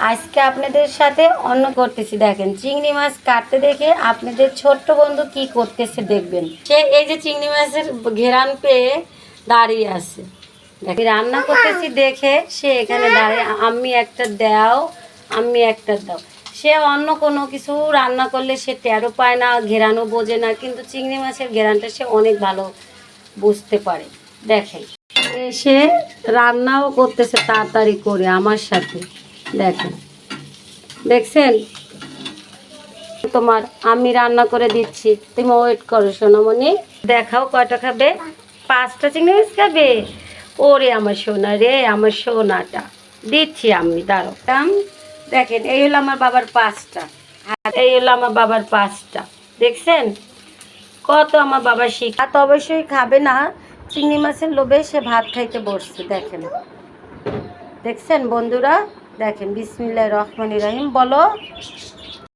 আজকে আপনাদের সাথে অন্য করতেছি। দেখেন চিংড়ি মাছ কাটতে দেখে আপনাদের ছোট্ট বন্ধু কি করতেছে দেখবেন। সে এই যে চিংড়ি মাছের ঘেরান পেয়ে দাঁড়িয়ে আছে। দেখি রান্না করতেছি দেখে সে এখানে দাঁড়িয়ে, আমি একটা দাও, আমি একটা দাও। সে অন্য কোনো কিছু রান্না করলে সে টেরও পায় না, ঘেরানো বোঝে না, কিন্তু চিংড়ি মাছের ঘেরানটা সে অনেক ভালো বুঝতে পারে। দেখেন সে রান্নাও করতেছে তাড়াতাড়ি করে আমার সাথে। দেখেন, দেখছেন? তোমার আমি রান্না করে দিচ্ছি, তুমি ওয়েট করো সোনামণি। দেখাও কয়টা খাবে? 5টা চিংড়ি মাছ খাবে? ওরে আমার সোনা রে, আমার সোনাটা দিচ্ছি আমি, দাঁড়াও। দেখেন এই হলো আমার বাবার 5টা, আর এই হলো আমার বাবার 5টা। দেখছেন কত আমার বাবা ভাত অবশ্যই খাবে না, চিংড়ি মাছের লোভে সে ভাত খাইতে বসছে। দেখেন, দেখছেন বন্ধুরা? দেখেন বিসমিল্লাহির রহমানির রহিম বলো।